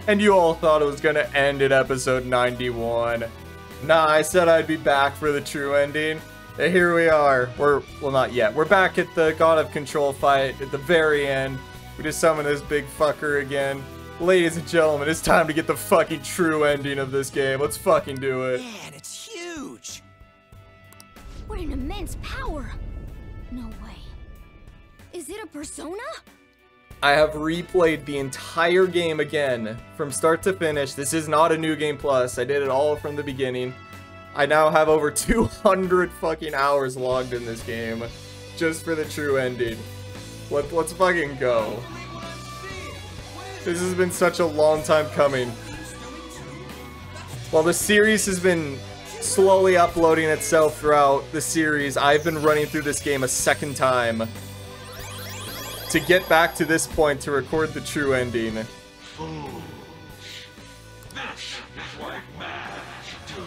And you all thought it was gonna end at episode 91. Nah, I said I'd be back for the true ending. And here we are. Well, not yet. We're back at the God of Control fight at the very end. We just summon this big fucker again. Ladies and gentlemen, it's time to get the fucking true ending of this game. Let's fucking do it. Man, it's huge! What an immense power! No way. Is it a persona? I have replayed the entire game again from start to finish. This is not a New Game Plus. I did it all from the beginning. I now have over 200 fucking hours logged in this game just for the true ending. Let's fucking go. This has been such a long time coming. While the series has been slowly uploading itself throughout the series, I've been running through this game a second time to get back to this point to record the true ending. This is what man should do.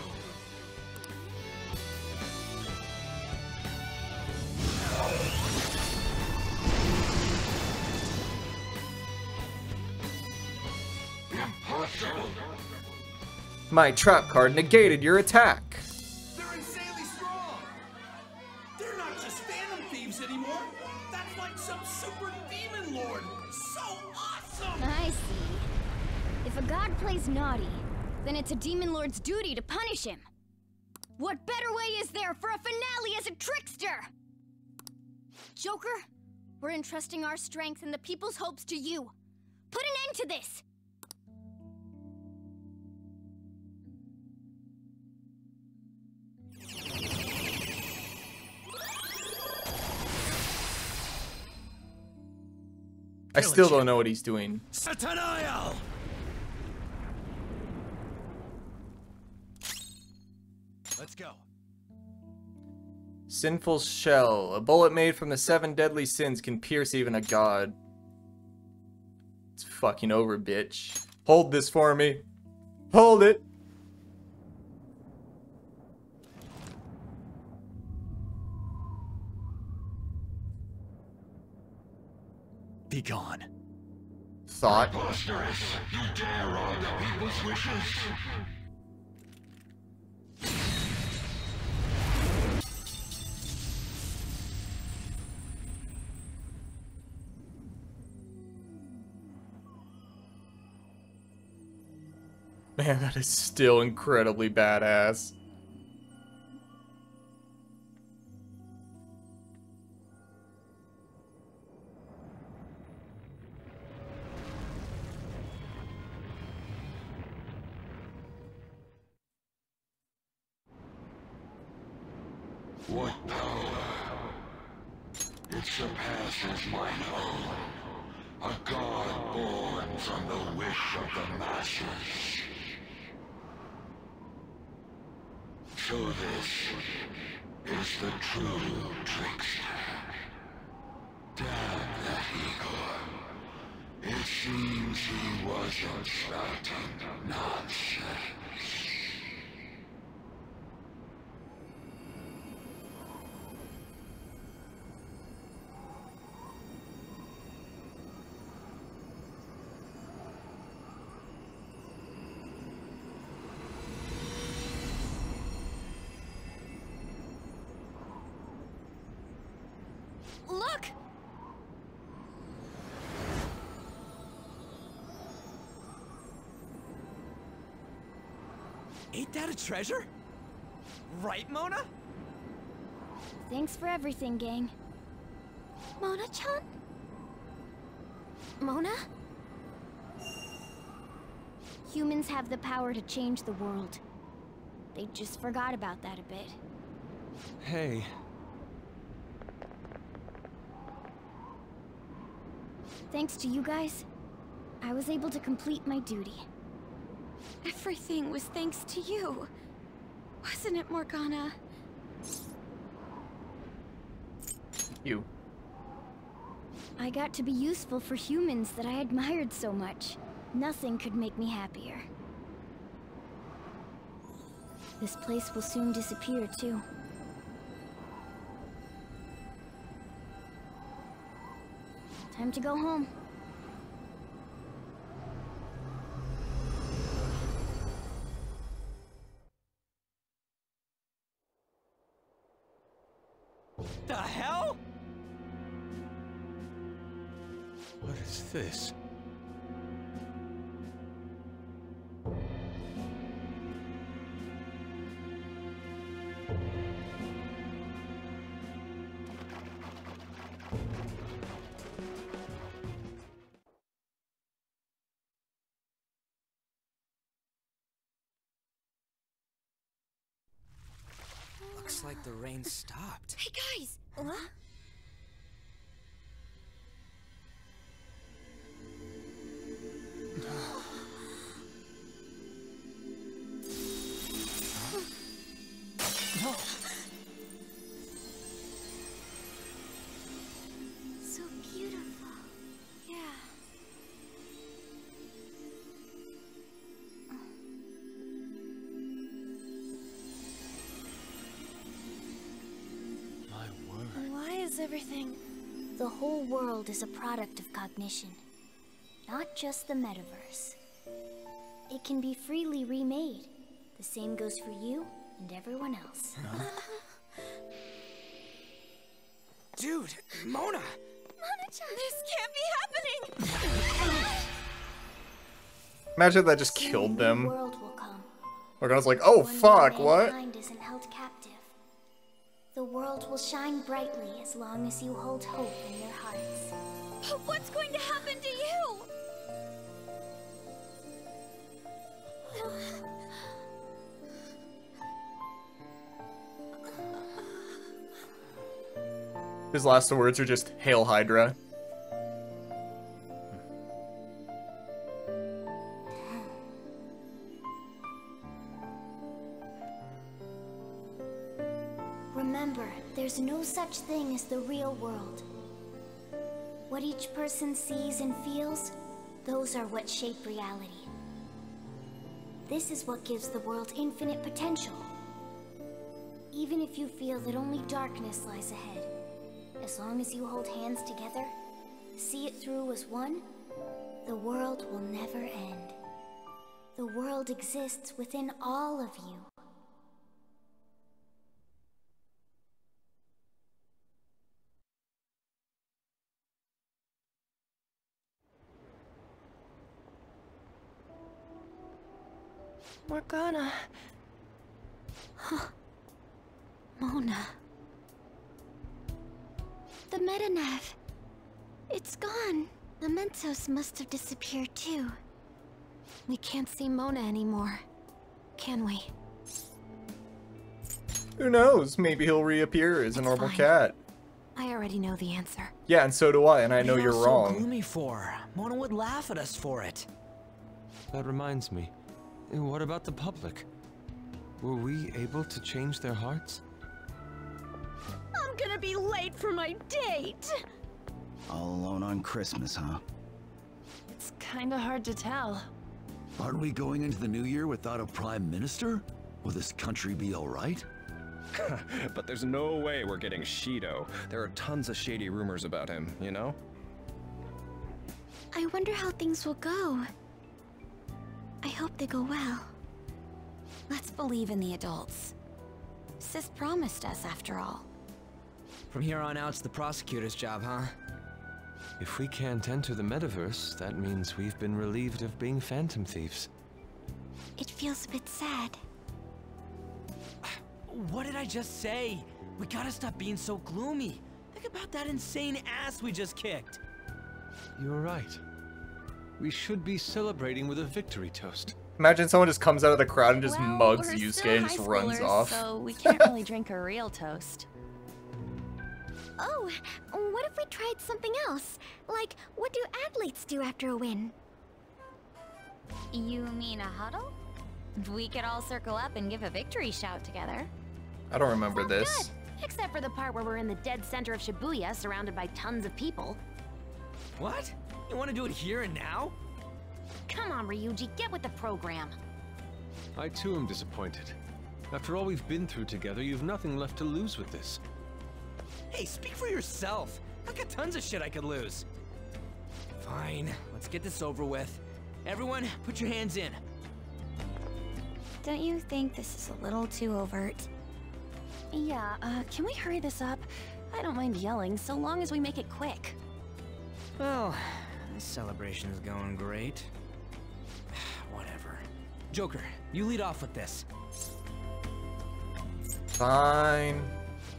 Impossible. My trap card negated your attack. They're insanely strong! They're not just phantom thieves anymore! That's like some super demon lord! So awesome! I see. If a god plays naughty, then it's a demon lord's duty to punish him. What better way is there for a finale as a trickster? Joker, we're entrusting our strength and the people's hopes to you. Put an end to this! I still don't know what he's doing. Sataniel! Let's go. Sinful Shell. A bullet made from the 7 deadly sins can pierce even a god. It's fucking over, bitch. Hold this for me. Hold it. Be gone. Thought. Preposterous. You dare argue people's wishes? Man, that is still incredibly badass. What power? It surpasses my own. A god born from the wish of the masses. So this is the true trickster. Damn that Igor. It seems he wasn't spouting nonsense. Look! Ain't that a treasure? Right, Mona? Thanks for everything, gang. Mona-chan? Mona? Humans have the power to change the world. They just forgot about that a bit. Hey. Thanks to you guys, I was able to complete my duty. Everything was thanks to you. Wasn't it, Morgana? You. I got to be useful for humans that I admired so much. Nothing could make me happier. This place will soon disappear, too. Time to go home. is this? Looks like the rain stopped. Hey guys! What? No. So beautiful. Yeah. My word. Why is everything... The whole world is a product of cognition, not just the metaverse. It can be freely remade. The same goes for you and everyone else. Dude, Mona! Mona-chan, this can't be happening! Imagine if that just Soon killed a new them. world will come. Morgana's like, oh One fuck, where what? mankind isn't held captive. The world will shine brightly as long as you hold hope in your hearts. But what's going to happen to you? His last words are just, Hail Hydra. Remember, there's no such thing as the real world. What each person sees and feels, those are what shape reality. This is what gives the world infinite potential. Even if you feel that only darkness lies ahead, as long as you hold hands together, see it through as one, the world will never end. The world exists within all of you. Morgana. Huh. Mona. The Metanev. It's gone. The Mentos must have disappeared too. We can't see Mona anymore, can we? Who knows? Maybe he'll reappear as a It's normal fine. cat. I already know the answer. Yeah, and so do I, and I know What are you're y'all wrong. so gloomy for? Mona would laugh at us for it. That reminds me. What about the public? Were we able to change their hearts? I'm gonna be late for my date! All alone on Christmas, huh? It's kinda hard to tell. Aren't we going into the new year without a prime minister? Will this country be alright? But there's no way we're getting Shido. There are tons of shady rumors about him, you know? I wonder how things will go. I hope they go well. Let's believe in the adults. Sis promised us, after all. From here on out, it's the prosecutor's job, huh? If we can't enter the metaverse, that means we've been relieved of being phantom thieves. It feels a bit sad. What did I just say? We gotta stop being so gloomy. Think about that insane ass we just kicked. You're right. We should be celebrating with a victory toast. Imagine someone just comes out of the crowd and just Well, mugs we're Yusuke still and just high runs schoolers, off. So we can't really drink a real toast. Oh, what if we tried something else? Like, what do athletes do after a win? You mean a huddle? We could all circle up and give a victory shout together. I don't remember Sounds this. good. Except for the part where we're in the dead center of Shibuya, surrounded by tons of people. What? You want to do it here and now? Come on, Ryuji, get with the program. I too am disappointed. After all we've been through together, you've nothing left to lose with this. Hey, speak for yourself. I got tons of shit I could lose. Fine, let's get this over with. Everyone, put your hands in. Don't you think this is a little too overt? Yeah, can we hurry this up? I don't mind yelling, so long as we make it quick. Well, This celebration's going great. Whatever. Joker, you lead off with this. Fine.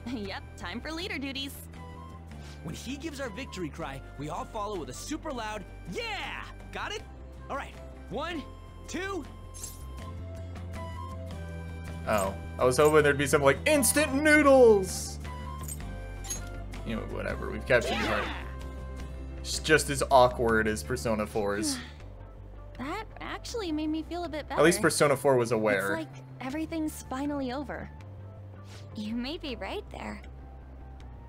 Yep, time for leader duties. When he gives our victory cry, we all follow with a super loud, yeah! Got it? All right, 1, 2... Oh, I was hoping there'd be some like instant noodles. You know, whatever. We've captured your heart. It's just as awkward as Persona 4's. That actually made me feel a bit better. At least Persona 4 was aware. It's like everything's finally over. You may be right there.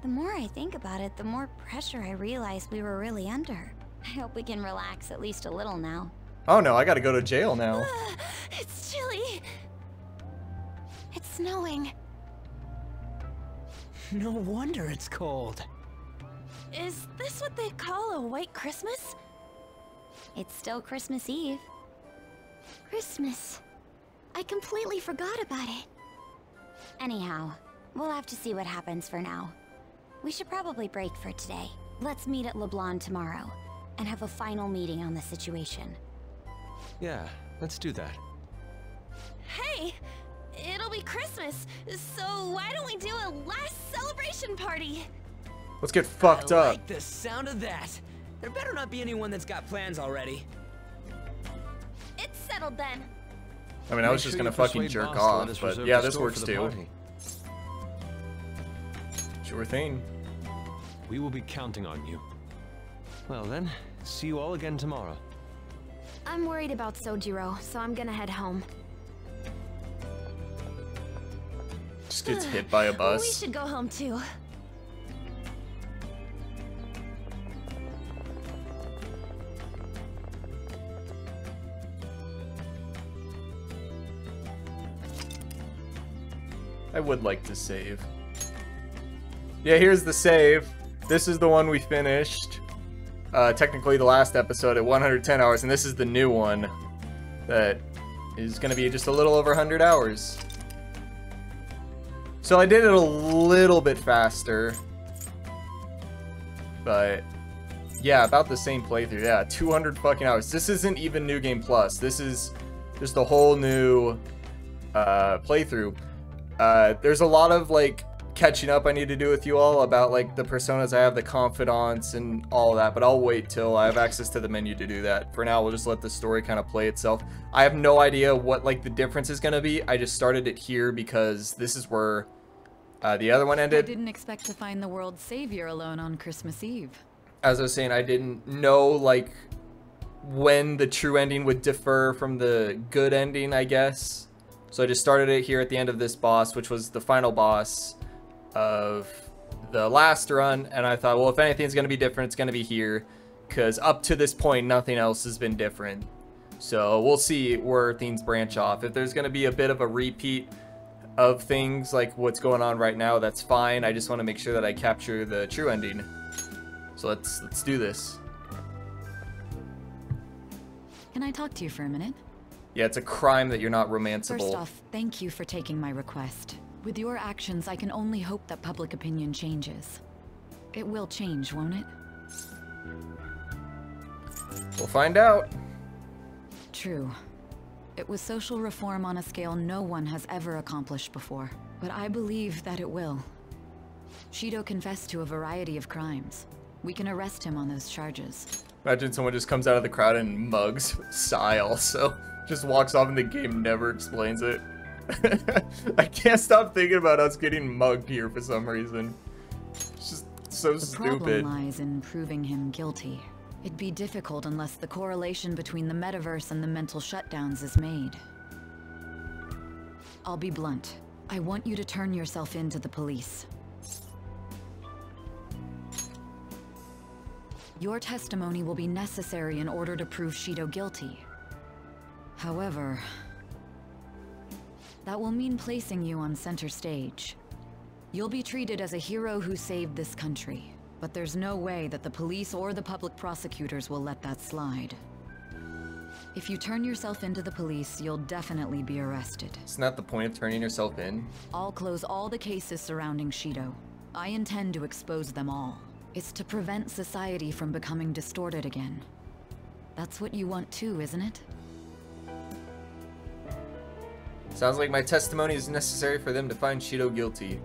The more I think about it, the more pressure I realize we were really under. I hope we can relax at least a little now. Oh no, I gotta go to jail now. It's chilly. It's snowing. No wonder it's cold. Is this what they call a white Christmas? It's still Christmas Eve. Christmas. I completely forgot about it. Anyhow, we'll have to see what happens for now. We should probably break for today. Let's meet at LeBlanc tomorrow and have a final meeting on the situation. Yeah, let's do that. Hey! It'll be Christmas, so why don't we do a last celebration party? Let's get fucked I up. like the sound of that. There better not be anyone that's got plans already. It's settled then. I mean, I was just gonna fucking jerk off, but yeah, this works too. Sure thing. We will be counting on you. Well then, see you all again tomorrow. I'm worried about Sojiro, so I'm gonna head home. Just gets hit by a bus. We should go home too. I would like to save. Yeah, here's the save. This is the one we finished. Technically the last episode at 110 hours, and this is the new one that is gonna be just a little over 100 hours. So I did it a little bit faster, but yeah, about the same playthrough. Yeah, 200 fucking hours. This isn't even New Game Plus. This is just a whole new playthrough. There's a lot of like catching up I need to do with you all about like the personas I have, the confidants and all that, but I'll wait till I have access to the menu to do that. For now, we'll just let the story kind of play itself. I have no idea what like the difference is gonna be. I just started it here because this is where the other one ended. I didn't expect to find the world's savior alone on Christmas Eve. As I was saying, I didn't know like when the true ending would differ from the good ending, I guess. So I just started it here at the end of this boss, which was the final boss of the last run, and I thought, well, if anything's going to be different, it's going to be here, because up to this point, nothing else has been different. So we'll see where things branch off. If there's going to be a bit of a repeat of things like what's going on right now, that's fine. I just want to make sure that I capture the true ending. So let's do this. Can I talk to you for a minute? Yeah, it's a crime that you're not romanceable. First off, thank you for taking my request. With your actions, I can only hope that public opinion changes. It will change, won't it? We'll find out. True. It was social reform on a scale no one has ever accomplished before. But I believe that it will. Shido confessed to a variety of crimes. We can arrest him on those charges. Imagine someone just comes out of the crowd and mugs Sai also. Just walks off and the game never explains it. I can't stop thinking about us getting mugged here for some reason. It's just so stupid. The problem lies in proving him guilty. It'd be difficult unless the correlation between the metaverse and the mental shutdowns is made. I'll be blunt. I want you to turn yourself in to the police. Your testimony will be necessary in order to prove Shido guilty. However, that will mean placing you on center stage. You'll be treated as a hero who saved this country, but there's no way that the police or the public prosecutors will let that slide. If you turn yourself into the police, you'll definitely be arrested. Isn't that the point of turning yourself in? I'll close all the cases surrounding Shido. I intend to expose them all. It's to prevent society from becoming distorted again. That's what you want too, isn't it? Sounds like my testimony is necessary for them to find Shido guilty.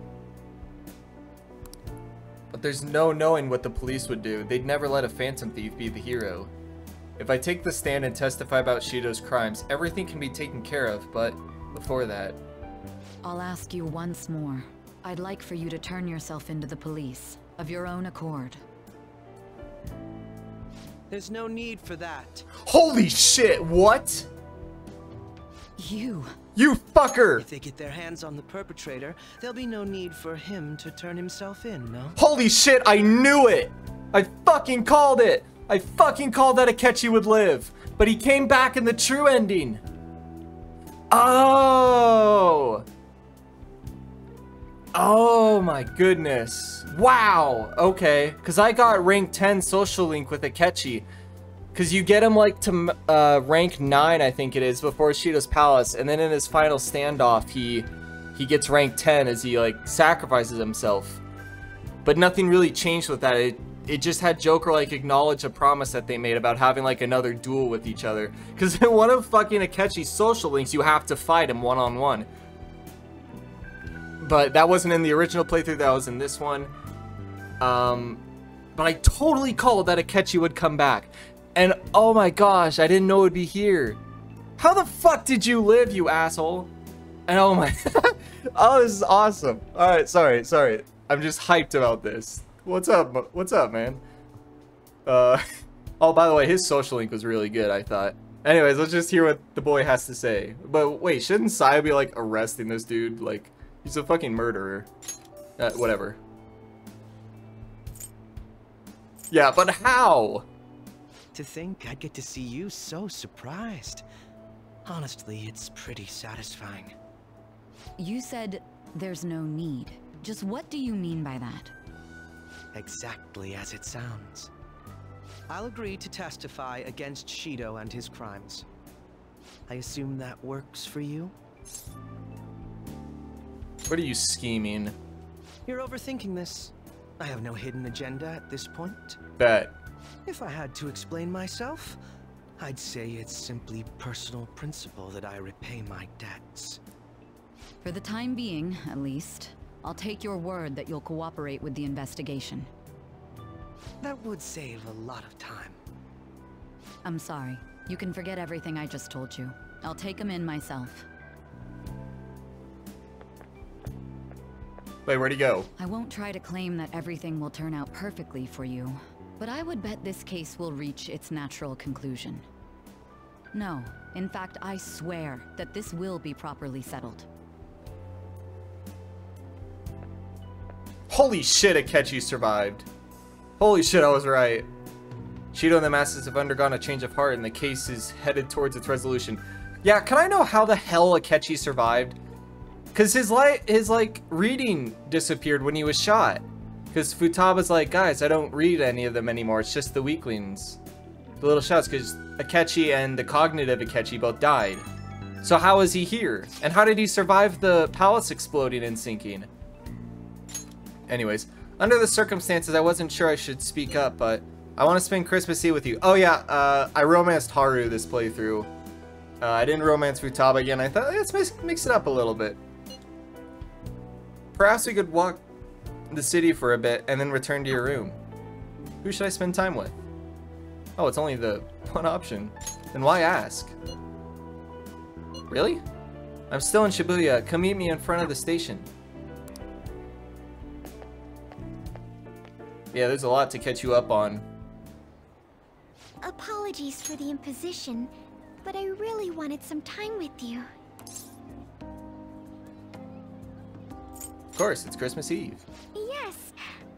But there's no knowing what the police would do. They'd never let a phantom thief be the hero. If I take the stand and testify about Shido's crimes, everything can be taken care of, but before that... I'll ask you once more. I'd like for you to turn yourself into the police, of your own accord. There's no need for that. Holy shit, what? You fucker! If they get their hands on the perpetrator, there'll be no need for him to turn himself in, no? Holy shit, I knew it! I fucking called it! I fucking called that Akechi would live! But he came back in the true ending! Oh! Oh my goodness. Wow, okay. Because I got rank 10 social link with Akechi. Because you get him like to rank 9, I think it is, before Shido's Palace. And then in his final standoff, he gets rank 10 as he like sacrifices himself. But nothing really changed with that. It just had Joker like acknowledge a promise that they made about having like another duel with each other. Because in one of fucking Akechi's social links, you have to fight him one-on-one. But that wasn't in the original playthrough, that was in this one. But I totally called that Akechi would come back. And oh my gosh, I didn't know it would be here. How the fuck did you live, you asshole? And oh my... oh, this is awesome. Alright, sorry. I'm just hyped about this. What's up, man? Oh, by the way, his social link was really good, I thought. Anyways, let's just hear what the boy has to say. But wait, shouldn't Sai be like arresting this dude? Like, he's a fucking murderer. Whatever. Yeah, but how? To think I'd get to see you so surprised. Honestly, it's pretty satisfying. You said there's no need. Just what do you mean by that? Exactly as it sounds. I'll agree to testify against Shido and his crimes. I assume that works for you? What are you scheming? You're overthinking this. I have no hidden agenda at this point. Bet. If I had to explain myself, I'd say it's simply personal principle that I repay my debts. For the time being, at least, I'll take your word that you'll cooperate with the investigation. That would save a lot of time. I'm sorry. You can forget everything I just told you. I'll take him in myself. Wait, where'd he go? I won't try to claim that everything will turn out perfectly for you, but I would bet this case will reach its natural conclusion. No, in fact, I swear that this will be properly settled. Holy shit, Akechi survived. Holy shit, I was right. Shido and the Masters have undergone a change of heart and the case is headed towards its resolution. Yeah, can I know how the hell Akechi survived? Because his reading disappeared when he was shot. Because Futaba's like, guys, I don't read any of them anymore. It's just the weaklings. The little shots, because Akechi and the cognitive Akechi both died. So how is he here? And how did he survive the palace exploding and sinking? Anyways, under the circumstances, I wasn't sure I should speak up, but I want to spend Christmas Eve with you. Oh yeah, I romanced Haru this playthrough. I didn't romance Futaba again. I thought, let's mix it up a little bit. Perhaps we could walk the city for a bit and then return to your room. Who should I spend time with? Oh, it's only the one option. Then why ask? Really? I'm still in Shibuya. Come meet me in front of the station. Yeah, there's a lot to catch you up on. Apologies for the imposition, but I really wanted some time with you. Of course, it's Christmas Eve. Yes,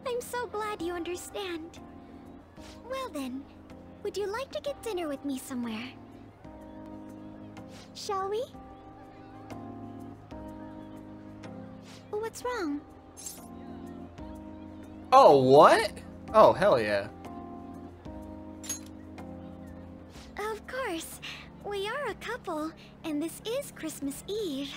I'm so glad you understand. Well then, would you like to get dinner with me somewhere? Shall we? What's wrong? Oh, what? Oh, hell yeah. Of course. We are a couple, and this is Christmas Eve.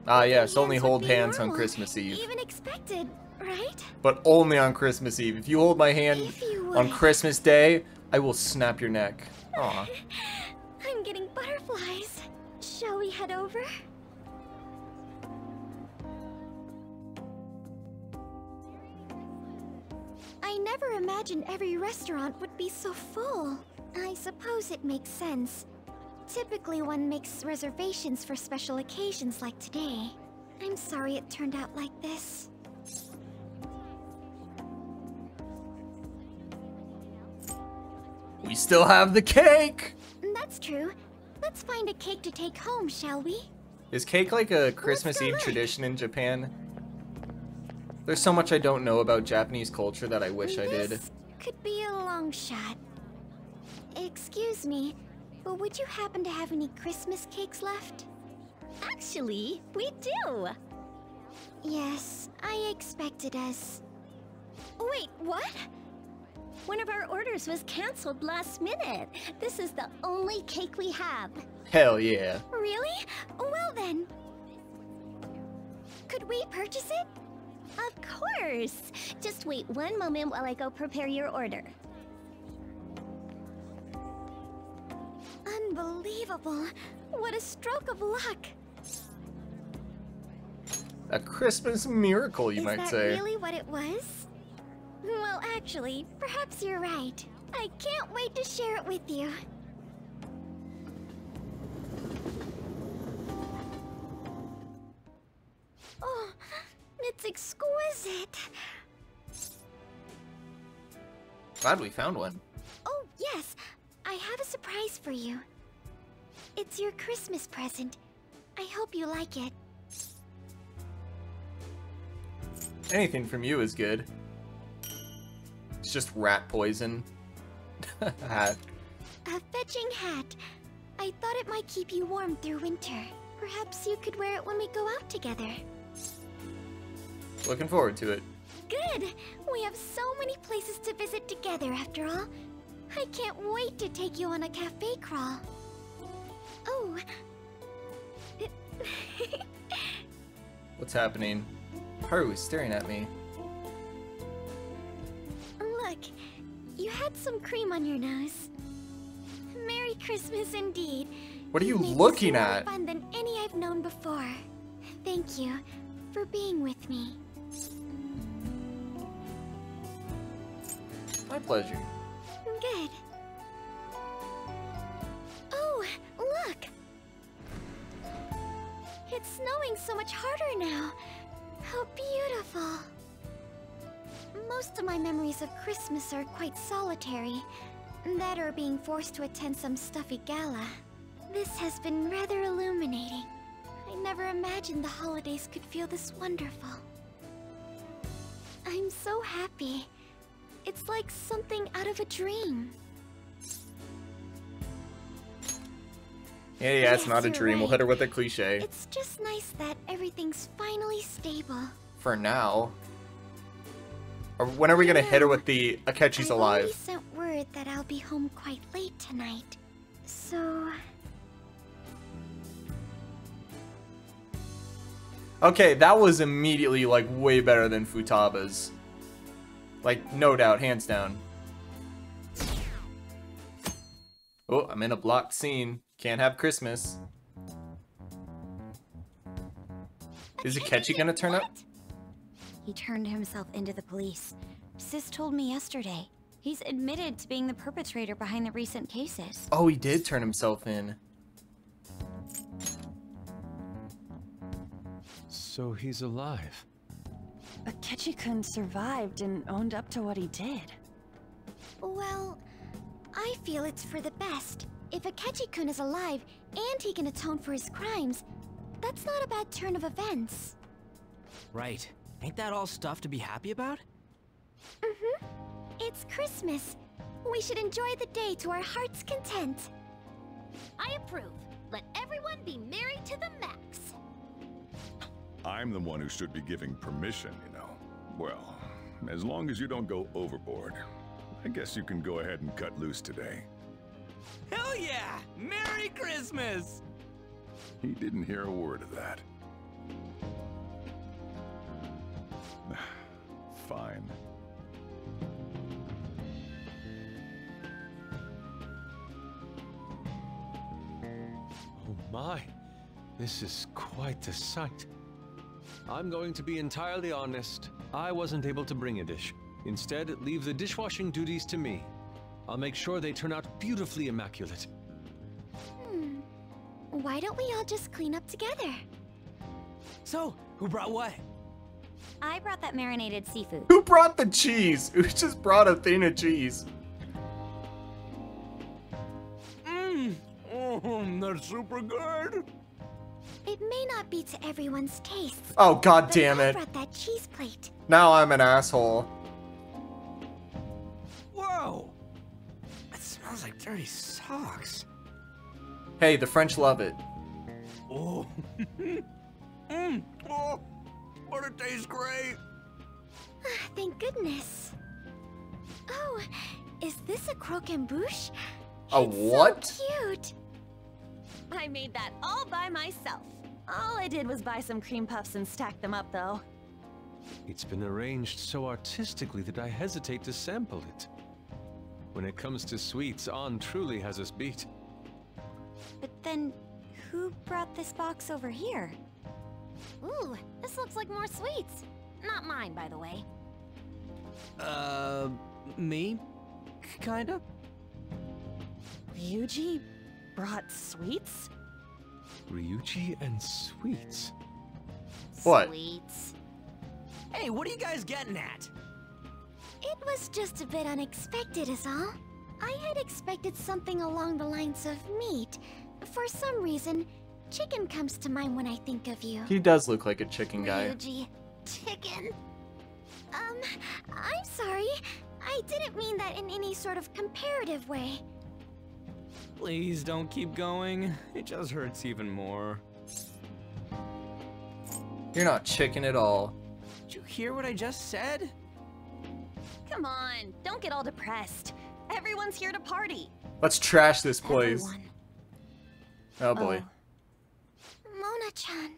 Ah, yes, only Hands would hold be hands on normal, Christmas Eve. Even expected, right? But only on Christmas Eve. If you hold my hand on Christmas Day, I will snap your neck. Aw. I'm getting butterflies. Shall we head over? I never imagined every restaurant would be so full. I suppose it makes sense. Typically, one makes reservations for special occasions like today. I'm sorry it turned out like this. We still have the cake! That's true. Let's find a cake to take home, shall we? Is cake like a Christmas Eve tradition in Japan? There's so much I don't know about Japanese culture that I wish I did. This could be a long shot. Excuse me, but would you happen to have any Christmas cakes left? Actually, we do. Yes, I expected us. Wait, what? One of our orders was canceled last minute. This is the only cake we have. Hell yeah. Really? Well then. Could we purchase it? Of course. Just wait one moment while I go prepare your order. Unbelievable. What a stroke of luck. A Christmas miracle, you might say. Is that really what it was? Well, actually, perhaps you're right. I can't wait to share it with you. Oh, it's exquisite. Glad we found one. Oh, yes. I have a surprise for you. It's your Christmas present. I hope you like it. Anything from you is good. It's just rat poison. Hat. A fetching hat. I thought it might keep you warm through winter. Perhaps you could wear it when we go out together. Looking forward to it. Good! We have so many places to visit together after all. I can't wait to take you on a cafe crawl. Oh. What's happening? Haru is staring at me. Look, you had some cream on your nose. Merry Christmas indeed. What are you made looking this at? more fun than any I've known before. Thank you for being with me. My pleasure. Good. Oh, look! It's snowing so much harder now. How beautiful. Most of my memories of Christmas are quite solitary. That or being forced to attend some stuffy gala. This has been rather illuminating. I never imagined the holidays could feel this wonderful. I'm so happy. It's like something out of a dream. Yeah, it's not a you're dream. We'll right. hit her with a cliche. It's just nice that everything's finally stable. For now. Or when are we gonna hit her with the Akechi's I alive? already sent word that I'll be home quite late tonight. So... Okay, that was immediately, like, way better than Futaba's. Like, no doubt, hands down. Oh, I'm in a blocked scene. Can't have Christmas. Is Akechi gonna turn up? He turned himself into the police. Sis told me yesterday. He's admitted to being the perpetrator behind the recent cases. Oh, he did turn himself in. So he's alive. Akechi-kun survived and owned up to what he did. Well, I feel it's for the best. If Akechi-kun is alive and he can atone for his crimes, that's not a bad turn of events. Right. Ain't that all stuff to be happy about? Mm-hmm. It's Christmas. We should enjoy the day to our heart's content. I approve. Let everyone be merry to the max. I'm the one who should be giving permission, you know. Well, as long as you don't go overboard, I guess you can go ahead and cut loose today. Hell yeah! Merry Christmas! He didn't hear a word of that. fine. Oh my, this is quite the sight. I'm going to be entirely honest. I wasn't able to bring a dish. Instead, leave the dishwashing duties to me. I'll make sure they turn out beautifully immaculate. Why don't we all just clean up together? So, who brought what? I brought that marinated seafood. Who brought the cheese? Who just brought a thing of cheese? That's super good. It may not be to everyone's tastes. Oh, god but damn I it. brought that cheese plate. Now I'm an asshole. Whoa! It smells like dirty socks. Hey, the French love it. Oh. Oh, but it tastes great. Thank goodness. Oh, is this a croquembouche? A what? So cute. I made that all by myself. All I did was buy some cream puffs and stack them up, though. It's been arranged so artistically that I hesitate to sample it. When it comes to sweets, On truly has us beat. But then, who brought this box over here? Ooh, this looks like more sweets. Not mine, by the way. Me? Kinda? Ryuji brought sweets? Ryuji and sweets? What? Sweets. Hey, what are you guys getting at? It was just a bit unexpected is all. I had expected something along the lines of meat. For some reason, chicken comes to mind when I think of you. He does look like a chicken guy. Ryuji, chicken. I'm sorry. I didn't mean that in any sort of comparative way. Please don't keep going. It just hurts even more. You're not chicken at all. Did you hear what I just said? Come on, don't get all depressed. Everyone's here to party. Let's trash this place. Everyone. Oh boy. Mona-chan.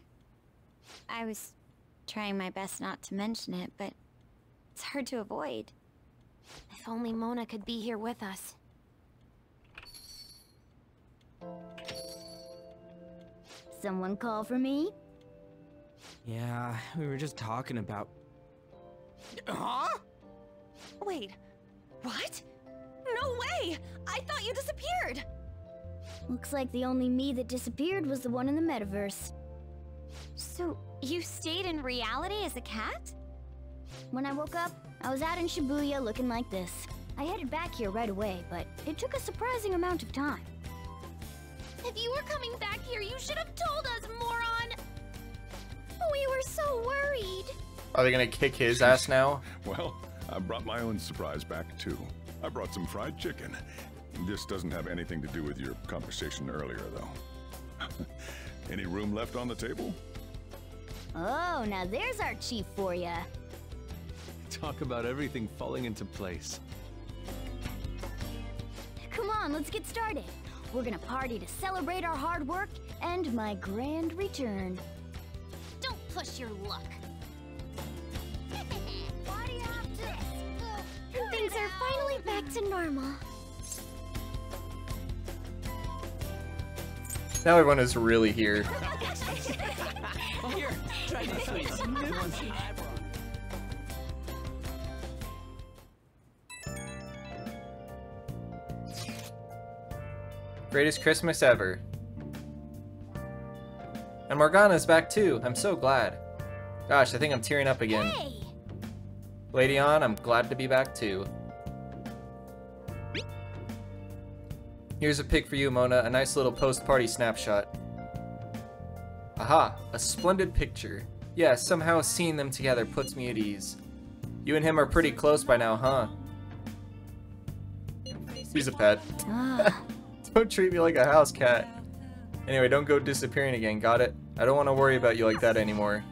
I was trying my best not to mention it, but it's hard to avoid. If only Mona could be here with us. Someone call for me? Yeah, we were just talking about... Huh? Wait, what? No way! I thought you disappeared! Looks like the only me that disappeared was the one in the metaverse. So, you stayed in reality as a cat? When I woke up, I was out in Shibuya looking like this. I headed back here right away, but it took a surprising amount of time. If you were coming back here, you should have told us, moron! We were so worried. Are they gonna kick his ass now? Well, I brought my own surprise back too. I brought some fried chicken. This doesn't have anything to do with your conversation earlier, though. Any room left on the table? Oh, now there's our chief for ya. Talk about everything falling into place. Come on, let's get started. We're gonna party to celebrate our hard work and my grand return. Don't push your luck. Party after Things are finally back to normal. Now everyone is really here. Oh, here, try these sweets. Greatest Christmas ever. And Morgana's back too. I'm so glad. Gosh, I think I'm tearing up again. Hey! Lady On, I'm glad to be back too. Here's a pic for you, Mona. A nice little post-party snapshot. Aha, a splendid picture. Yeah, somehow seeing them together puts me at ease. You and him are pretty close by now, huh? He's a pet. Don't treat me like a house cat. Anyway, don't go disappearing again, got it? I don't want to worry about you like that anymore.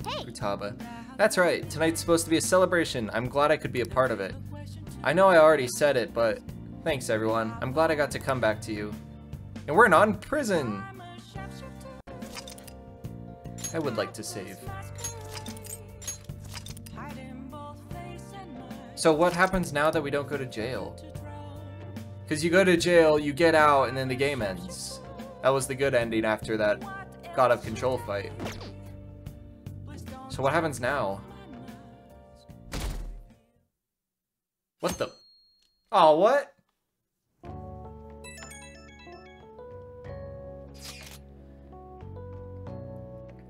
Hey! Futaba. That's right, tonight's supposed to be a celebration. I'm glad I could be a part of it. I know I already said it, but thanks everyone. I'm glad I got to come back to you. And we're not in prison! I would like to save. So what happens now that we don't go to jail? Because you go to jail, you get out, and then the game ends. That was the good ending after that God of Control fight. So what happens now? What the? Oh, what?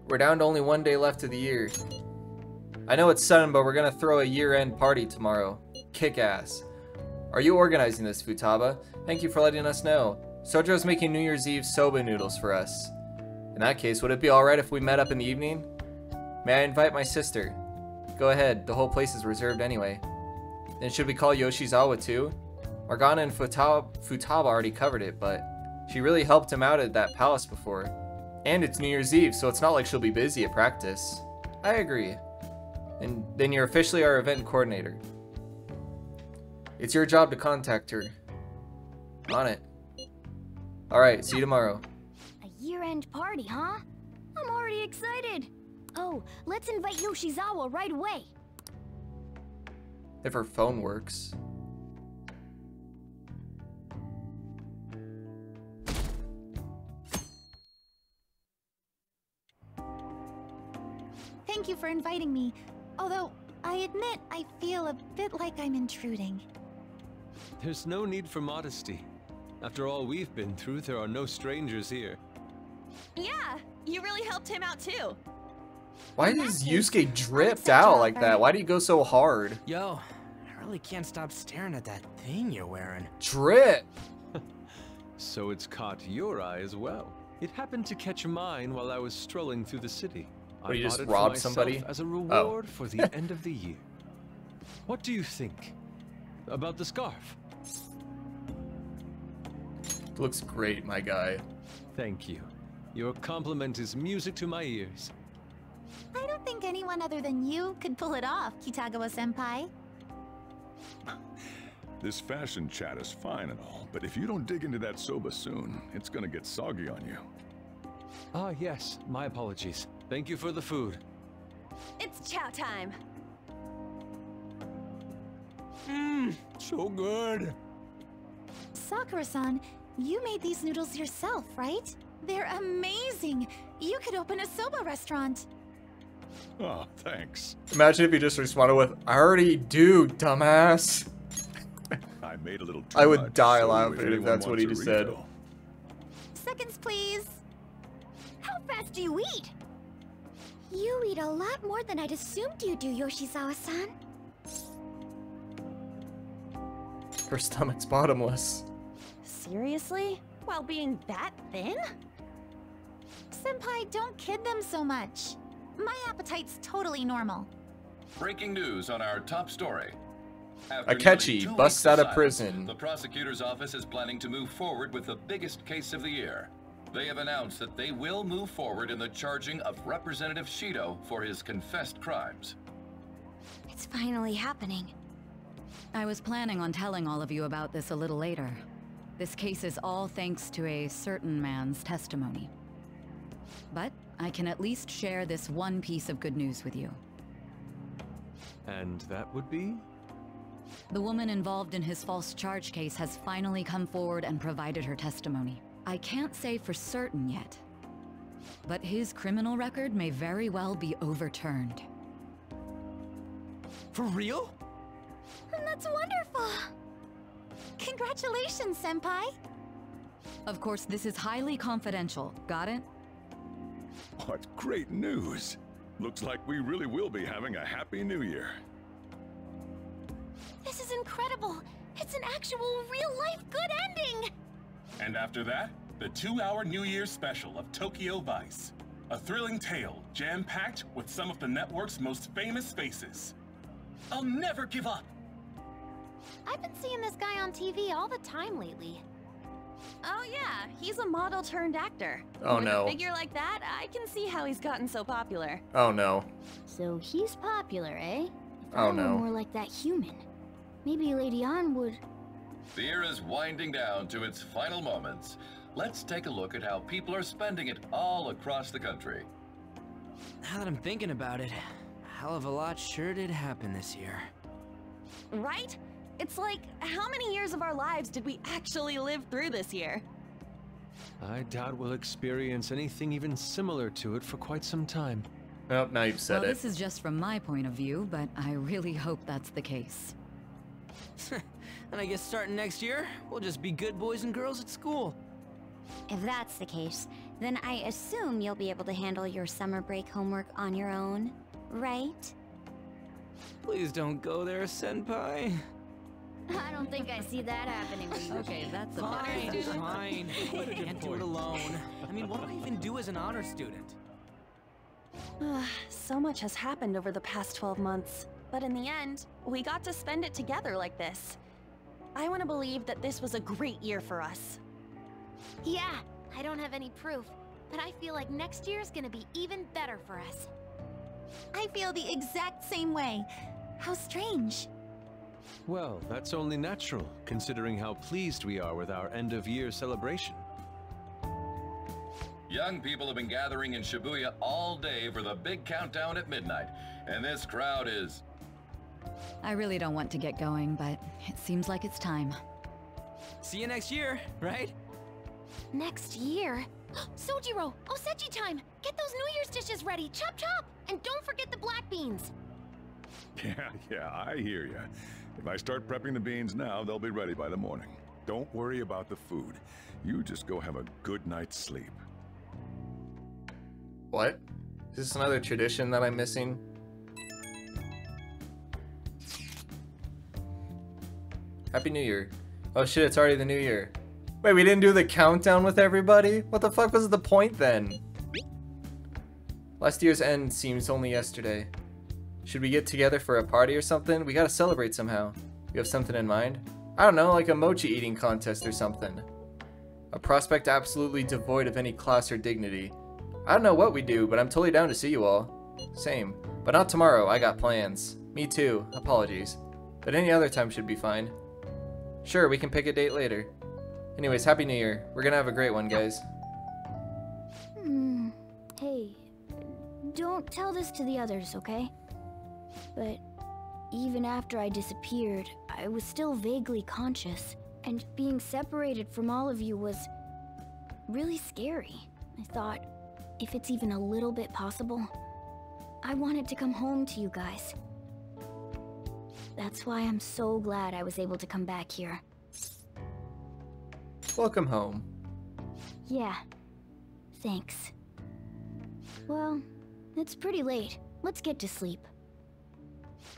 We're down to only 1 day left of the year. I know it's sudden, but we're gonna throw a year-end party tomorrow. Kick ass. Are you organizing this, Futaba? Thank you for letting us know. Sojo's making New Year's Eve soba noodles for us. In that case, would it be alright if we met up in the evening? May I invite my sister? Go ahead, the whole place is reserved anyway. Then should we call Yoshizawa too? Morgana and Futaba already covered it, but she really helped him out at that palace before. And it's New Year's Eve, so it's not like she'll be busy at practice. I agree. And then you're officially our event coordinator. It's your job to contact her. On it. Alright, see you tomorrow. A year-end party, huh? I'm already excited. Oh, let's invite Yoshizawa right away. If her phone works. Thank you for inviting me. Although, I admit I feel a bit like I'm intruding. There's no need for modesty. After all we've been through, there are no strangers here. Yeah, you really helped him out too. Why does Yusuke dripped out like that? Why do you go so hard? Yo, I really can't stop staring at that thing you're wearing. Drip! So it's caught your eye as well. It happened to catch mine while I was strolling through the city. What, you I just bought it for robbed myself somebody? as a reward for the end of the year. What do you think about the scarf? Looks great, my guy. Thank you. Your compliment is music to my ears. I don't think anyone other than you could pull it off, Kitagawa-senpai. This fashion chat is fine and all, but if you don't dig into that soba soon, it's gonna get soggy on you. Ah, yes. My apologies. Thank you for the food. It's chow time. So good. Sakura-san, you made these noodles yourself, right? They're amazing! You could open a soba restaurant. Oh, thanks. Imagine if you just responded with, I already do, dumbass. I made a little too I would much, die so laughing if anyone that's what he wants just a said. refill? Seconds, please. How fast do you eat? You eat a lot more than I'd assumed you do, Yoshizawa-san. Her stomach's bottomless. Seriously? While being that thin? Senpai, don't kid them so much. My appetite's totally normal. Breaking news on our top story. After Akechi nearly 2 busts weeks out of silence, prison. The prosecutor's office is planning to move forward with the biggest case of the year. They have announced that they will move forward in the charging of Representative Shido for his confessed crimes. It's finally happening. I was planning on telling all of you about this a little later. This case is all thanks to a certain man's testimony. But I can at least share this one piece of good news with you. And that would be? The woman involved in his false charge case has finally come forward and provided her testimony. I can't say for certain yet, but his criminal record may very well be overturned. For real? That's wonderful! Congratulations, Senpai! Of course, this is highly confidential. Got it? What great news! Looks like we really will be having a happy new year. This is incredible! It's an actual real-life good ending! And after that, the 2-hour New Year's special of Tokyo Vice. A thrilling tale, jam-packed with some of the network's most famous faces. I'll never give up! I've been seeing this guy on TV all the time lately. Oh yeah, he's a model turned actor. Oh, With no. a figure like that, I can see how he's gotten so popular. Oh no. So he's popular, eh? If Oh, I were no. more like that human, maybe Lady Ann would... The year is winding down to its final moments. Let's take a look at how people are spending it all across the country. Now that I'm thinking about it, a hell of a lot sure did happen this year. Right? It's like, how many years of our lives did we actually live through this year? I doubt we'll experience anything even similar to it for quite some time. Oh, now you've said Well, it. this is just from my point of view, but I really hope that's the case. And I guess starting next year, we'll just be good boys and girls at school. If that's the case, then I assume you'll be able to handle your summer break homework on your own, right? Please don't go there, Senpai. I don't think I see that happening. Okay, that's a Fine, better fine. Can't do it alone. I mean, what do I even do as an honor student? So much has happened over the past 12 months, but in the end, we got to spend it together like this. I want to believe that this was a great year for us. Yeah, I don't have any proof, but I feel like next year's gonna be even better for us. I feel the exact same way. How strange. Well, that's only natural, considering how pleased we are with our end-of-year celebration. Young people have been gathering in Shibuya all day for the big countdown at midnight, and this crowd is... I really don't want to get going, but it seems like it's time. See you next year, right? Next year? Sojiro, Osechi time! Get those New Year's dishes ready, chop chop! And don't forget the black beans! Yeah, I hear ya. If I start prepping the beans now, they'll be ready by the morning. Don't worry about the food. You just go have a good night's sleep. What? Is this another tradition that I'm missing? Happy New Year. Oh shit, it's already the new year. Wait, we didn't do the countdown with everybody? What the fuck was the point then? Last year's end seems only yesterday. Should we get together for a party or something? We gotta celebrate somehow. You have something in mind? I don't know, like a mochi eating contest or something. A prospect absolutely devoid of any class or dignity. I don't know what we do, but I'm totally down to see you all. Same. But not tomorrow, I got plans. Me too, apologies. But any other time should be fine. Sure, we can pick a date later. Anyways, Happy New Year. We're gonna have a great one, guys. Hey, don't tell this to the others, okay? But even after I disappeared, I was still vaguely conscious, and being separated from all of you was really scary. I thought, if it's even a little bit possible, I wanted to come home to you guys. That's why I'm so glad I was able to come back here. Welcome home. Yeah, thanks. Well, it's pretty late. Let's get to sleep.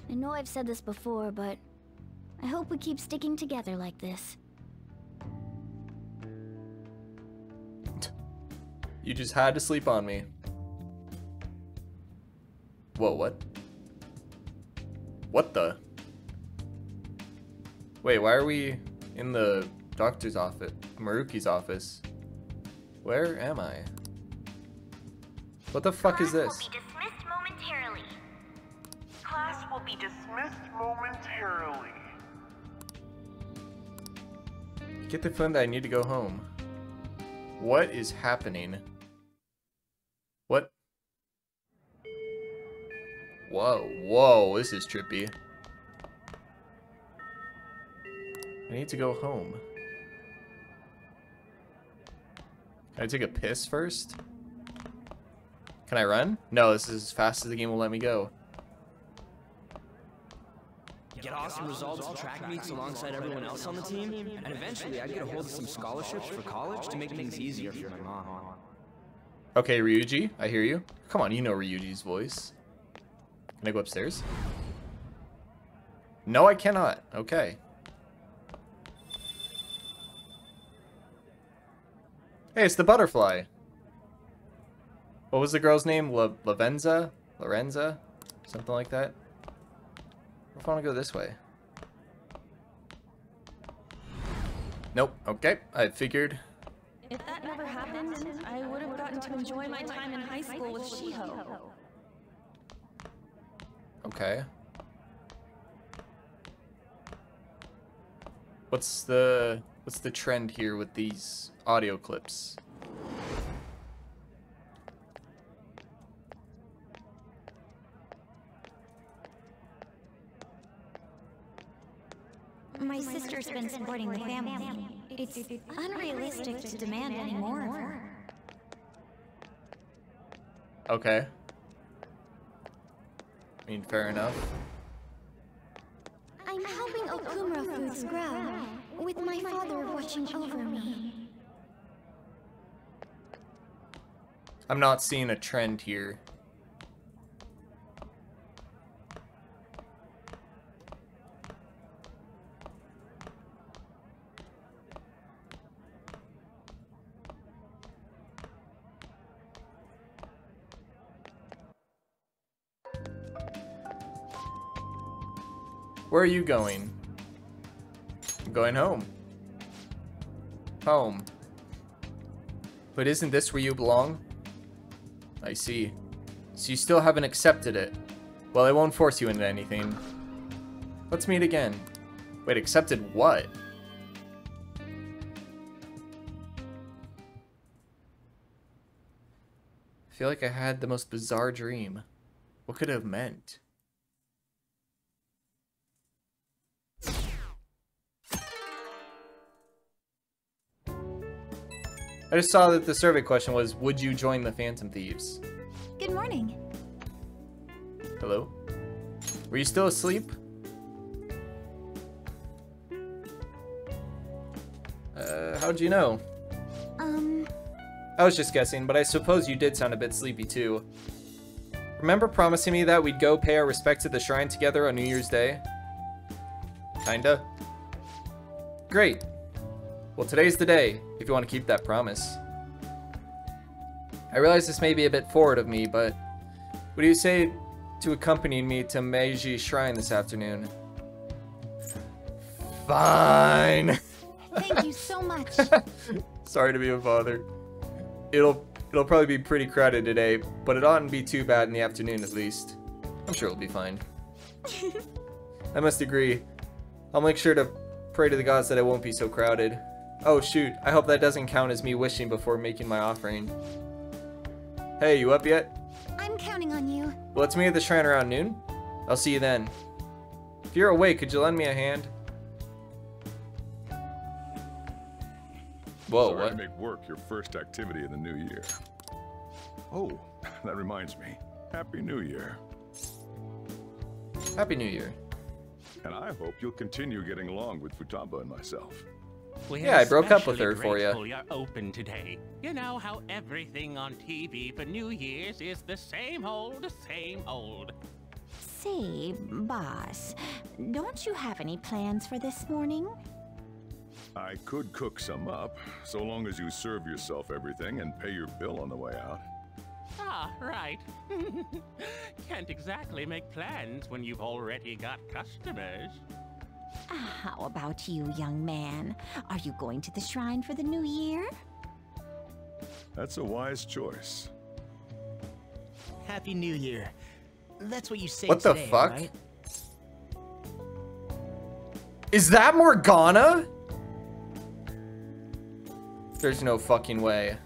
I know I've said this before, but I hope we keep sticking together like this. You just had to sleep on me. Whoa, what? What the? Wait, why are we in the doctor's office? Maruki's office? Where am I? What the fuck is this? Class will be dismissed momentarily. Class will be dismissed momentarily. Get the feeling that I need to go home. What is happening? What? Whoa, whoa, this is trippy. I need to go home. Can I take a piss first? Can I run? No, this is as fast as the game will let me go. Get awesome results in track meets alongside everyone else on the team, and eventually I'd get a hold of some scholarships for college to make things easier for my mom. Okay, Ryuji, I hear you. Come on, you know Ryuji's voice. Can I go upstairs? No, I cannot. Okay. Hey, it's the butterfly. What was the girl's name? Lavenza? Lorenza? Something like that? If I want to go this way. Nope. Okay, I figured. If that never happened, I would have gotten to enjoy my time in high school with Shiho. Okay. What's the trend here with these audio clips? my sister's been supporting the family. It's unrealistic to demand any more of her. Okay. I mean, fair enough. I'm helping Okumura foods grow, with my father watching over me. I'm not seeing a trend here. Where are you going? I'm going home. Home. But isn't this where you belong? I see. So you still haven't accepted it. Well, I won't force you into anything. Let's meet again. Wait, accepted what? I feel like I had the most bizarre dream. What could it have meant? I just saw that the survey question was, would you join the Phantom Thieves? Good morning. Hello? Were you still asleep? How'd you know? I was just guessing, but I suppose you did sound a bit sleepy too. Remember promising me that we'd go pay our respects at the shrine together on New Year's Day? Kinda. Great. Well, today's the day, if you want to keep that promise. I realize this may be a bit forward of me, but what do you say to accompanying me to Meiji Shrine this afternoon? Fine. Thank you so much. Sorry to be a bother. It'll probably be pretty crowded today, but it oughtn't be too bad in the afternoon at least. I'm sure it'll be fine. I must agree. I'll make sure to pray to the gods that it won't be so crowded. Oh shoot, I hope that doesn't count as me wishing before making my offering. Hey, you up yet? I'm counting on you. Well, let's meet at the shrine around noon. I'll see you then. If you're awake, could you lend me a hand? Whoa, Sorry what? to make work your first activity in the new year. Oh, that reminds me. Happy New Year. Happy New Year. And I hope you'll continue getting along with Futaba and myself. Yeah, I broke up with her for you. You're open today. You know how everything on TV for New Year's is the same old, same old. Say, boss, don't you have any plans for this morning? I could cook some up, so long as you serve yourself everything and pay your bill on the way out. Ah, right. Can't exactly make plans when you've already got customers. How about you, young man? Are you going to the shrine for the new year? That's a wise choice. Happy New Year. That's what you say What the today, fuck? right? Is that Morgana? There's no fucking way.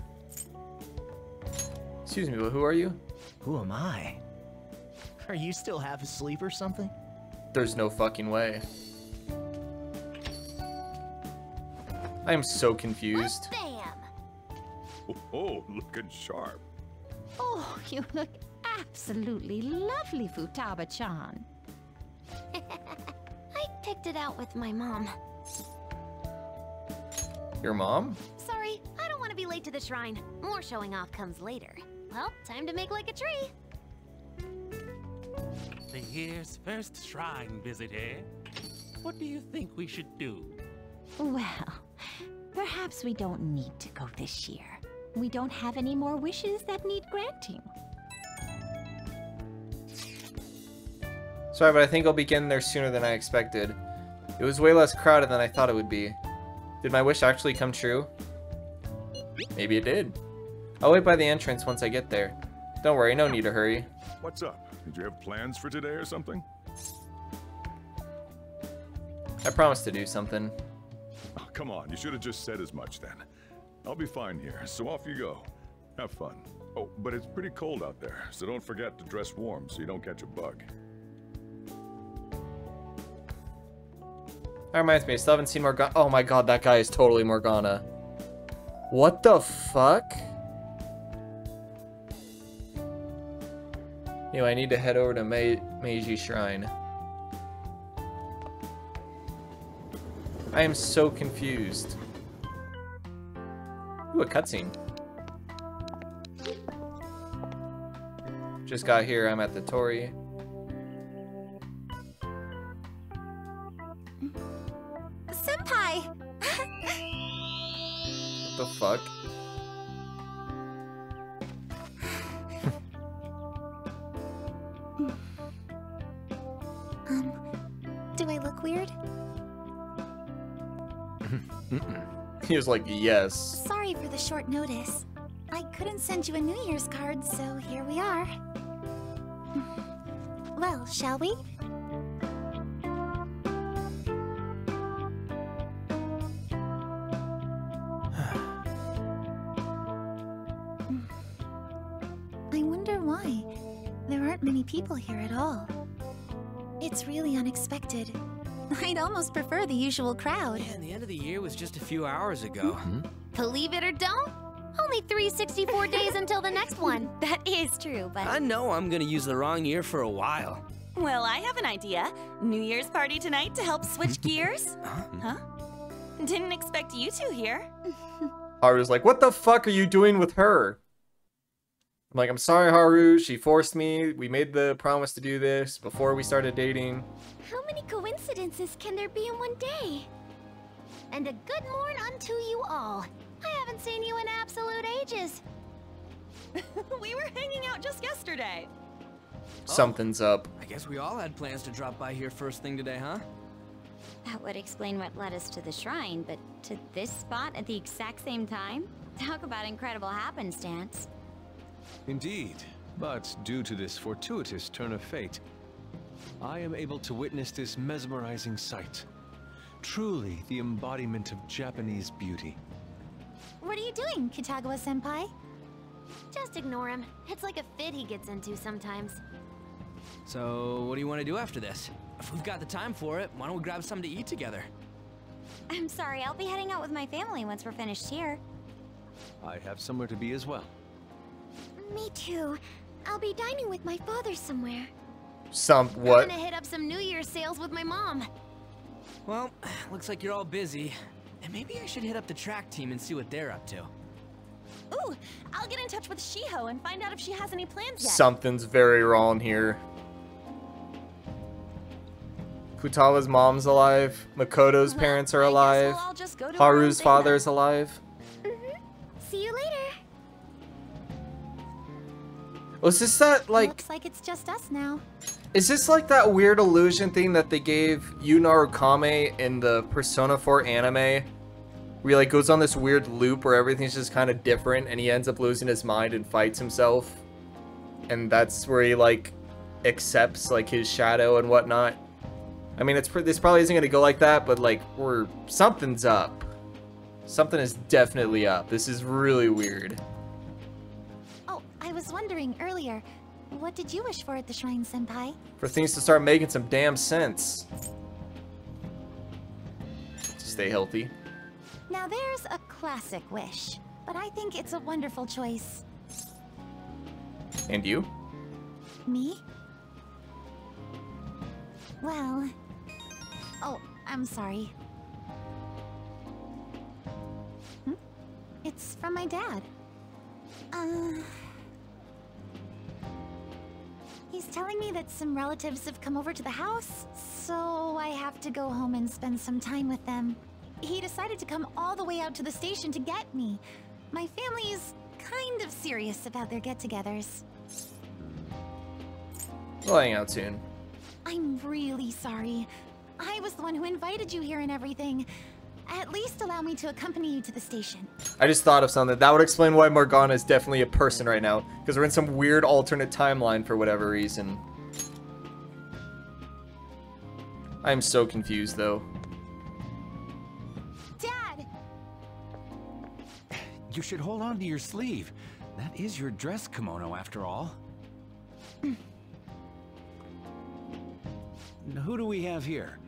Excuse me, but who are you? Who am I? Are you still half asleep or something? There's no fucking way. I am so confused. Oh, looking sharp. Oh, you look absolutely lovely, Futaba-chan. I picked it out with my mom. Your mom? Sorry, I don't want to be late to the shrine. More showing off comes later. Well, time to make like a tree. The year's first shrine visit, eh? What do you think we should do? Well, perhaps we don't need to go this year. We don't have any more wishes that need granting. Sorry, but I think I'll be getting there sooner than I expected. It was way less crowded than I thought it would be. Did my wish actually come true? Maybe it did. I'll wait by the entrance once I get there. Don't worry, no need to hurry. What's up? Did you have plans for today or something? I promised to do something. Oh, come on, you should have just said as much then. I'll be fine here, so off you go. Have fun. Oh, but it's pretty cold out there, so don't forget to dress warm so you don't catch a bug. That reminds me, I still haven't seen Morgana. Oh my god, that guy is totally Morgana. What the fuck? Anyway, I need to head over to Meiji Shrine. I am so confused. Ooh, a cutscene. Just got here, I'm at the Torii. Senpai! What the fuck? Do I look weird? He was like, yes. Sorry for the short notice. I couldn't send you a New Year's card, so here we are. Well, shall we? I wonder why. There aren't many people here at all. It's really unexpected. I'd almost prefer the usual crowd. Yeah, and the end of the year was just a few hours ago. Believe it or don't, only 364 days until the next one. That is true, but... I know I'm gonna use the wrong year for a while. Well, I have an idea. New Year's party tonight to help switch gears? Huh? Didn't expect you two here. Haru's like, what the fuck are you doing with her? I'm like, I'm sorry, Haru. She forced me. We made the promise to do this before we started dating. How many coincidences can there be in one day? And a good morn unto you all. I haven't seen you in absolute ages. We were hanging out just yesterday. Something's up. I guess we all had plans to drop by here first thing today, huh? That would explain what led us to the shrine, but to this spot at the exact same time? Talk about incredible happenstance. Indeed, but due to this fortuitous turn of fate, I am able to witness this mesmerizing sight. Truly the embodiment of Japanese beauty. What are you doing, Kitagawa-senpai? Just ignore him. It's like a fit he gets into sometimes. So, what do you want to do after this? If we've got the time for it, why don't we grab something to eat together? I'm sorry, I'll be heading out with my family once we're finished here. I have somewhere to be as well. Me too. I'll be dining with my father somewhere. What? I'm gonna hit up some New Year's sales with my mom. Well, looks like you're all busy. And maybe I should hit up the track team and see what they're up to. Ooh, I'll get in touch with Shiho and find out if she has any plans yet. Something's very wrong here. Futaba's mom's alive. Makoto's parents are alive. Haru's father's alive. See you later. Was this that, like... Looks like it's just us now. Is this like that weird illusion thing that they gave Yu Narukame in the Persona 4 anime? Where he like goes on this weird loop where everything's just kind of different and he ends up losing his mind and fights himself. And that's where he like accepts like his shadow and whatnot. I mean, this probably isn't gonna go like that, but like something's up. Something is definitely up. This is really weird. Oh, I was wondering earlier, what did you wish for at the shrine, senpai? For things to start making some damn sense. To stay healthy. Now there's a classic wish, but I think it's a wonderful choice. And you? Me? Well... Oh, I'm sorry. It's from my dad. He's telling me that some relatives have come over to the house, so I have to go home and spend some time with them. He decided to come all the way out to the station to get me. My family is kind of serious about their get-togethers. We'll hang out soon. I'm really sorry. I was the one who invited you here and everything. At least allow me to accompany you to the station. I just thought of something. That would explain why Morgana is definitely a person right now. Because we're in some weird alternate timeline for whatever reason. I'm so confused, though. Dad! You should hold on to your sleeve. That is your dress kimono, after all. Now, who do we have here?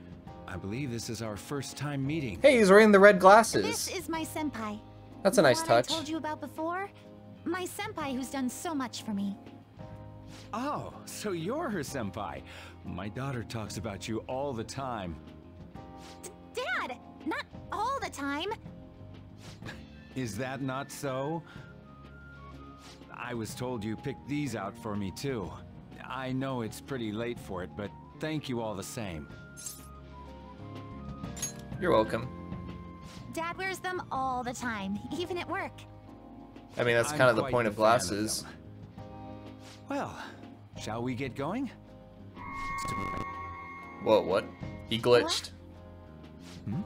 I believe this is our first time meeting. Hey, he's wearing the red glasses. This is my senpai. That's a nice What touch. I told you about before? My senpai who's done so much for me. Oh, so you're her senpai. My daughter talks about you all the time. Dad! Not all the time. Is that not so? I was told you picked these out for me too. I know it's pretty late for it, but thank you all the same. You're welcome. Dad wears them all the time, even at work. I mean, that's kind of the point of glasses. Well, shall we get going? Whoa, what? He glitched. Hmm?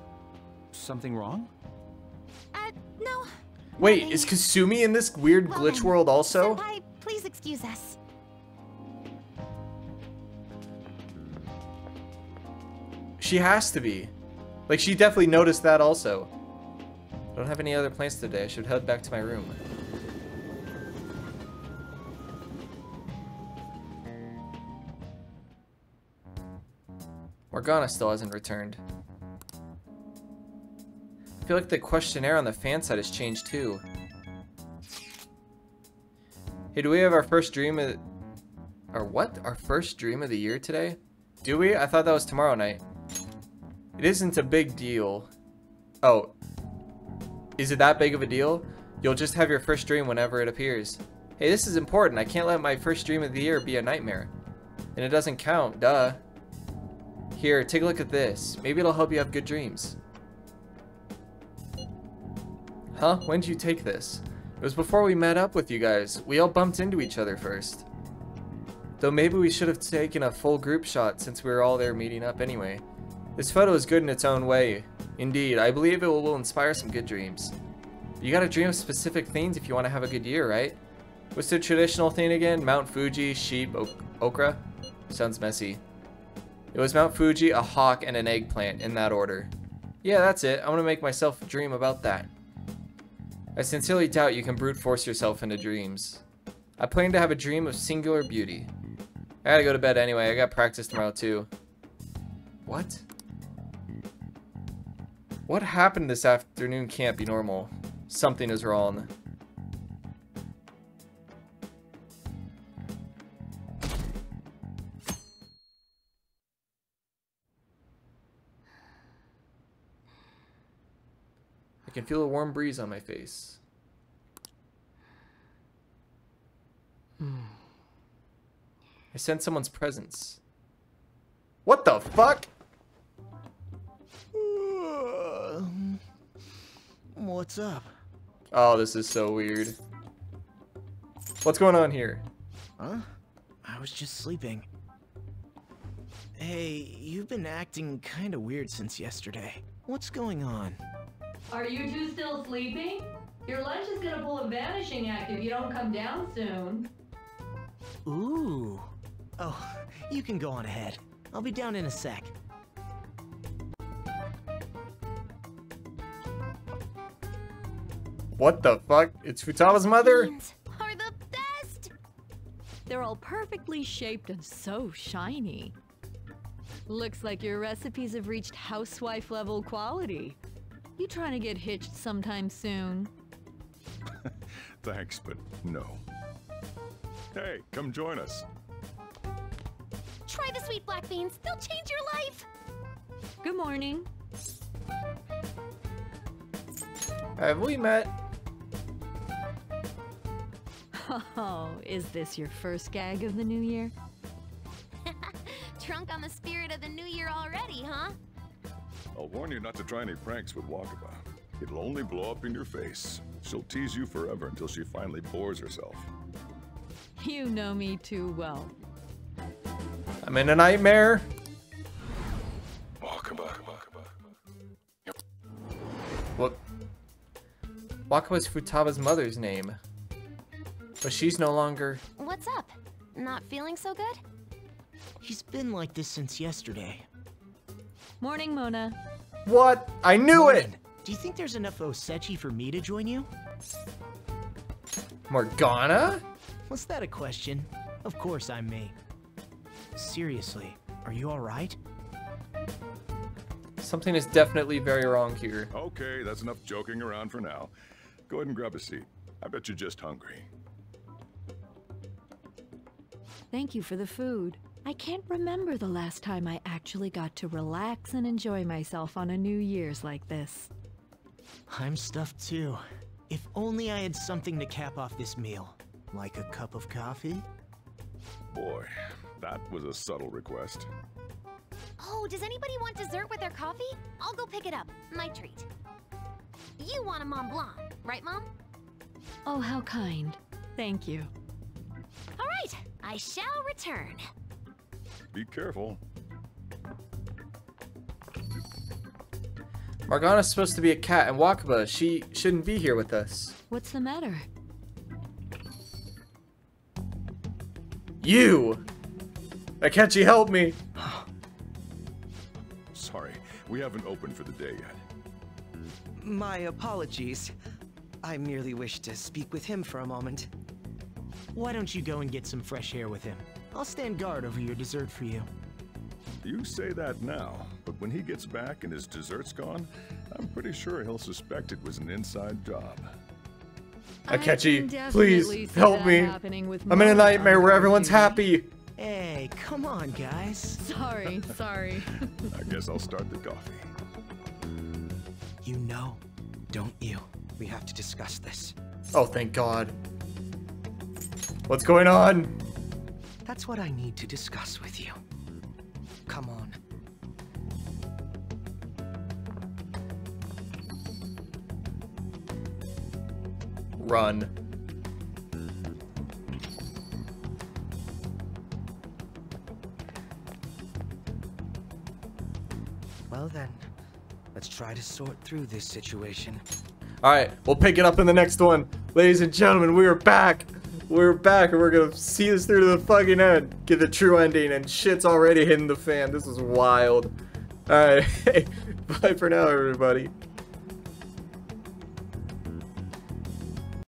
Something wrong? No. Wait, is Kasumi in this weird glitch world also? Senpai, please excuse us. She has to be. Like, she definitely noticed that also. I don't have any other plans today. I should head back to my room. Morgana still hasn't returned. I feel like the questionnaire on the fan site has changed too. Hey, do we have our first dream of... Our what? Our first dream of the year today? Do we? I thought that was tomorrow night. It isn't a big deal. Oh. Is it that big of a deal? You'll just have your first dream whenever it appears. Hey, this is important. I can't let my first dream of the year be a nightmare. And it doesn't count, duh. Here, take a look at this. Maybe it'll help you have good dreams. Huh? When did you take this? It was before we met up with you guys. We all bumped into each other first. Though maybe we should have taken a full group shot since we were all there meeting up anyway. This photo is good in its own way. Indeed, I believe it will inspire some good dreams. You gotta dream of specific things if you want to have a good year, right? What's the traditional thing again? Mount Fuji, sheep, okra? Sounds messy. It was Mount Fuji, a hawk, and an eggplant, in that order. Yeah, that's it. I want to make myself dream about that. I sincerely doubt you can brute force yourself into dreams. I plan to have a dream of singular beauty. I gotta go to bed anyway. I got practice tomorrow too. What? What happened this afternoon can't be normal. Something is wrong. I can feel a warm breeze on my face. I sense someone's presence. What the fuck? What's up? Oh, this is so weird. What's going on here? Huh? I was just sleeping. Hey, you've been acting kinda weird since yesterday. What's going on? Are you two still sleeping? Your lunch is gonna pull a vanishing act if you don't come down soon. Ooh. Oh, you can go on ahead. I'll be down in a sec. What the fuck? It's Futaba's mother? Are the best! They're all perfectly shaped and so shiny. Looks like your recipes have reached housewife level quality. You trying to get hitched sometime soon? Thanks, but no. Hey, come join us. Try the sweet black beans. They'll change your life. Good morning. Have we met? Oh, is this your first gag of the new year? Drunk on the spirit of the new year already, huh? I'll warn you not to try any pranks with Wakaba. It'll only blow up in your face. She'll tease you forever until she finally bores herself. You know me too well. I'm in a nightmare. Wakaba. What? Wakaba's Futaba's mother's name. But she's no longer... What's up? Not feeling so good? He's been like this since yesterday. Morning, Mona. What? I knew it! Do you think there's enough Osechi for me to join you? Morgana? Was that a question? Of course I'm me. Seriously, are you alright? Something is definitely very wrong here. Okay, that's enough joking around for now. Go ahead and grab a seat. I bet you're just hungry. Thank you for the food. I can't remember the last time I actually got to relax and enjoy myself on a New Year's like this. I'm stuffed too. If only I had something to cap off this meal. Like a cup of coffee? Boy, that was a subtle request. Oh, does anybody want dessert with their coffee? I'll go pick it up. My treat. You want a Mont Blanc, right, Mom? Oh, how kind. Thank you. All right, I shall return. Be careful. Morgana's supposed to be a cat, and Wakaba, she shouldn't be here with us. What's the matter? You! Akechi, help me! Sorry, we haven't opened for the day yet. My apologies. I merely wish to speak with him for a moment. Why don't you go and get some fresh air with him? I'll stand guard over your dessert for you. You say that now, but when he gets back and his dessert's gone, I'm pretty sure he'll suspect it was an inside job. Akechi, please help me. I'm in a nightmare where everyone's happy. Hey, come on, guys. Sorry. I guess I'll start the coffee. You know, don't you? We have to discuss this. Oh, thank God. What's going on? That's what I need to discuss with you. Come on. Run. Well then, let's try to sort through this situation. Alright, we'll pick it up in the next one. Ladies and gentlemen, we are back. We're back and we're gonna see this through to the fucking end. Get the true ending, and shit's already hitting the fan. This is wild. Alright, bye for now, everybody.